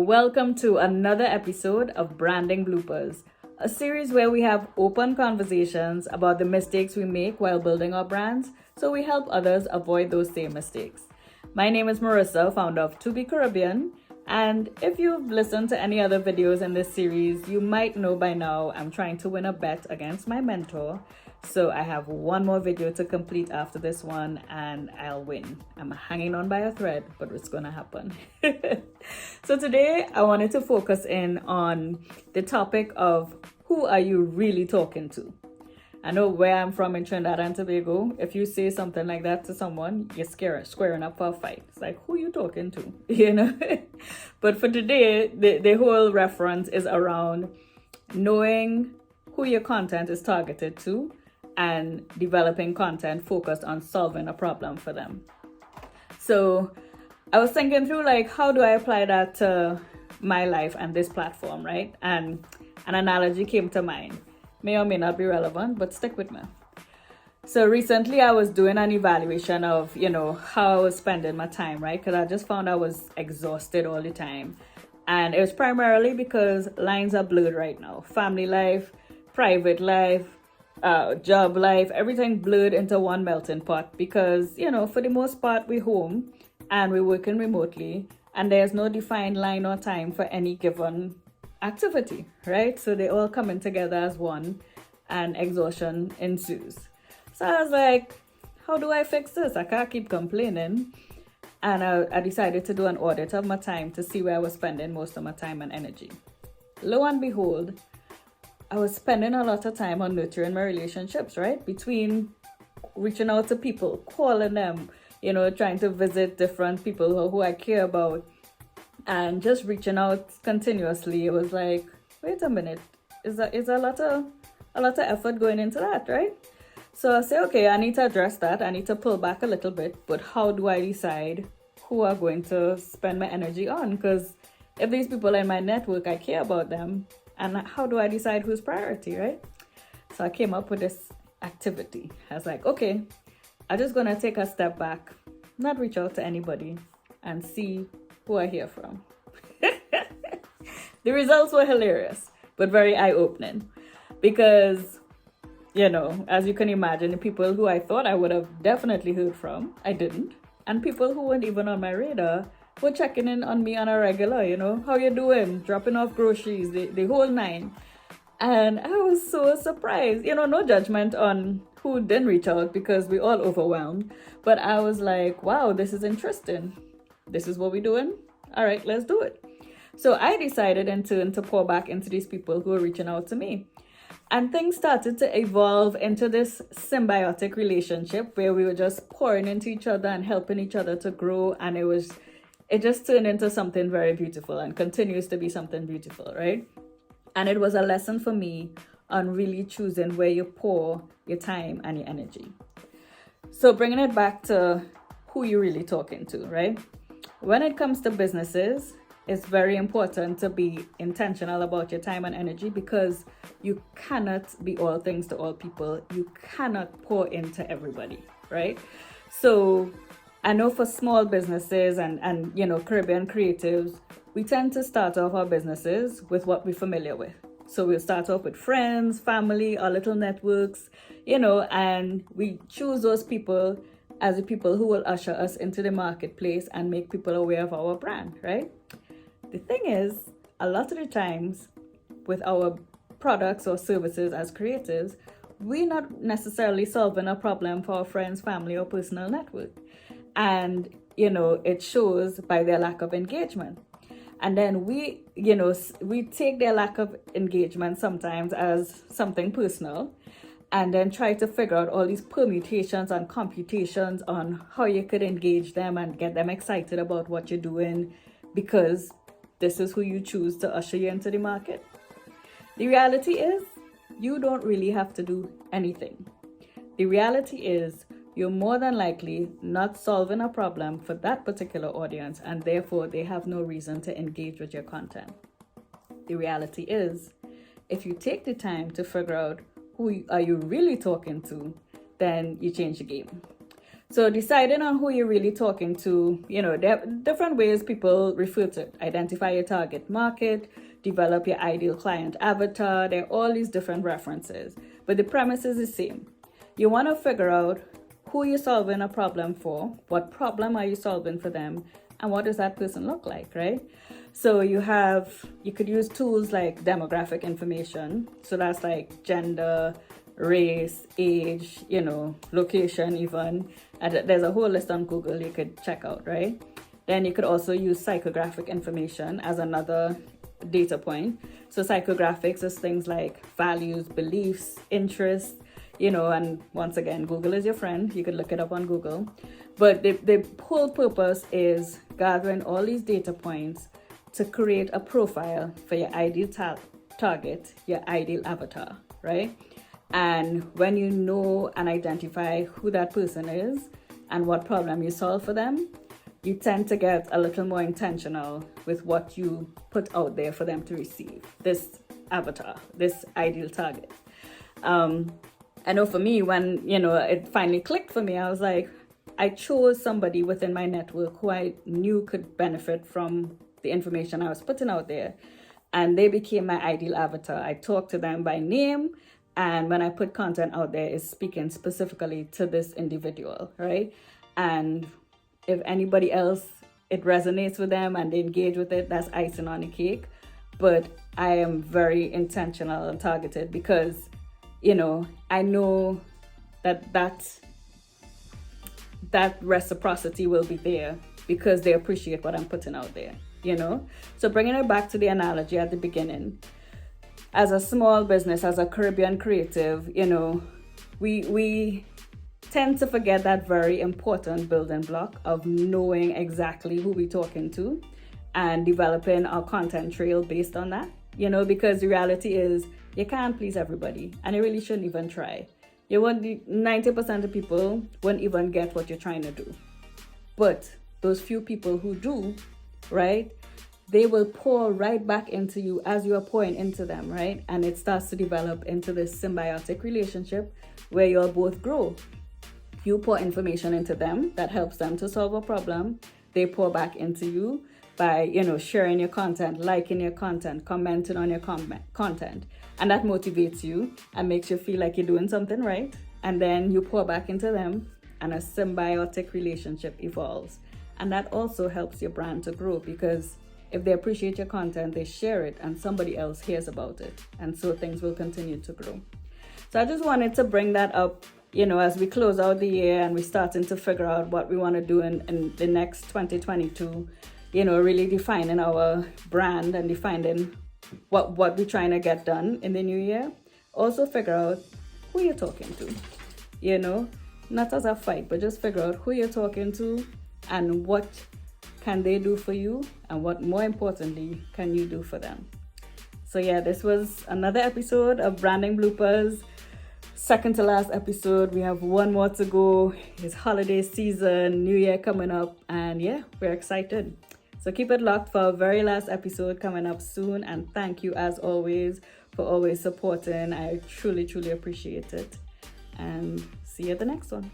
Welcome to another episode of Branding Bloopers, a series where we have open conversations about the mistakes we make while building our brands, so we help others avoid those same mistakes. My name is Marissa, founder of To Be Caribbean, and if you've listened to any other videos in this series, you might know by now I'm trying to win a bet against my mentor. So I have one more video to complete after this one and I'll win. I'm hanging on by a thread, but it's gonna happen. So today I wanted to focus in on the topic of who are you really talking to? I know where I'm from in Trinidad and Tobago, if you say something like that to someone, you're squaring up for a fight. It's like, who you talking to? You know? But for today, the whole reference is around knowing who your content is targeted to and developing content focused on solving a problem for them. So I was thinking through, like, how do I apply that to my life and this platform, right? And an analogy came to mind. May or may not be relevant, but stick with me. So recently I was doing an evaluation of, how I was spending my time, right? Because I just found I was exhausted all the time. And it was primarily because lines are blurred right now. Family life, private life, job life, everything blurred into one melting pot because, for the most part, we're home and we're working remotely and there's no defined line or time for any given activity, right? So they all coming together as one and exhaustion ensues. So I was like, how do I fix this? I can't keep complaining. And I decided to do an audit of my time to see where I was spending most of my time and energy. Lo and behold, I was spending a lot of time on nurturing my relationships, right? Between reaching out to people, calling them, trying to visit different people who I care about, and just reaching out continuously. It was like, wait a minute, is a lot of effort going into that, right? So I say, okay, I need to address that. I need to pull back a little bit, but how do I decide who I'm going to spend my energy on? Because if these people in my network, I care about them. And how do I decide who's priority, right? So I came up with this activity. I was like, okay, I'm just going to take a step back, not reach out to anybody, and see who I hear from. The results were hilarious, but very eye-opening. Because, as you can imagine, the people who I thought I would have definitely heard from, I didn't. And people who weren't even on my radar were checking in on me on a regular, how you doing, dropping off groceries, the whole nine. And I was so surprised, no judgment on who didn't reach out because we're all overwhelmed. But I was like, wow, this is interesting. This is what we're doing. All right, let's do it. So I decided in turn to pour back into these people who were reaching out to me. And things started to evolve into this symbiotic relationship where we were just pouring into each other and helping each other to grow. And it just turned into something very beautiful and continues to be something beautiful, right? And it was a lesson for me on really choosing where you pour your time and your energy. So bringing it back to who you're really talking to, right? When it comes to businesses, it's very important to be intentional about your time and energy because you cannot be all things to all people. You cannot pour into everybody, right? So I know for small businesses and Caribbean Kreatives, we tend to start off our businesses with what we're familiar with. So we'll start off with friends, family, our little networks, and we choose those people as the people who will usher us into the marketplace and make people aware of our brand, right? The thing is, a lot of the times with our products or services as creatives, we're not necessarily solving a problem for our friends, family, or personal network. And, it shows by their lack of engagement. And then we take their lack of engagement sometimes as something personal and then try to figure out all these permutations and computations on how you could engage them and get them excited about what you're doing because this is who you choose to usher you into the market. The reality is, you don't really have to do anything. The reality is, you're more than likely not solving a problem for that particular audience, and therefore they have no reason to engage with your content. The reality is, if you take the time to figure out who are you really talking to, then you change the game. So deciding on who you're really talking to, there are different ways people refer to it. Identify your target market, develop your ideal client avatar. There are all these different references, but the premise is the same. You want to figure out who you're solving a problem for, what problem are you solving for them, and what does that person look like, right? So you could use tools like demographic information. So that's like gender, race, age, location even. And there's a whole list on Google you could check out, right? Then you could also use psychographic information as another data point. So psychographics is things like values, beliefs, interests, and once again, Google is your friend. You could look it up on Google. But the whole purpose is gathering all these data points to create a profile for your ideal target, your ideal avatar, right? And when you know and identify who that person is and what problem you solve for them, you tend to get a little more intentional with what you put out there for them to receive, this avatar, this ideal target. I know for me, when, it finally clicked for me, I was like, I chose somebody within my network who I knew could benefit from the information I was putting out there. And they became my ideal avatar. I talked to them by name. And when I put content out there, it's speaking specifically to this individual, right? And if anybody else, it resonates with them and they engage with it, that's icing on the cake. But I am very intentional and targeted because, I know that reciprocity will be there because they appreciate what I'm putting out there, So bringing it back to the analogy at the beginning, as a small business, as a Caribbean creative, we tend to forget that very important building block of knowing exactly who we're talking to and developing our content trail based on that, because the reality is you can't please everybody and you really shouldn't even try. 90% of people won't even get what you're trying to do. But those few people who do, right, they will pour right back into you as you are pouring into them, right? And it starts to develop into this symbiotic relationship where you'll both grow. You pour information into them that helps them to solve a problem. They pour back into you by, sharing your content, liking your content, commenting on your content. And that motivates you and makes you feel like you're doing something right. And then you pour back into them and a symbiotic relationship evolves. And that also helps your brand to grow because if they appreciate your content, they share it and somebody else hears about it. And so things will continue to grow. So I just wanted to bring that up, as we close out the year and we're starting to figure out what we want to do in the next 2022, really defining our brand and defining what we're trying to get done in the new year. Also figure out who you're talking to, not as a fight, but just figure out who you're talking to and what can they do for you and what more importantly can you do for them. So yeah, this was another episode of Branding Bloopers. Second to last episode. We have one more to go. It's holiday season, New Year coming up, and yeah, we're excited. So keep it locked for our very last episode coming up soon. And thank you as always for always supporting. I truly, truly appreciate it. And see you at the next one.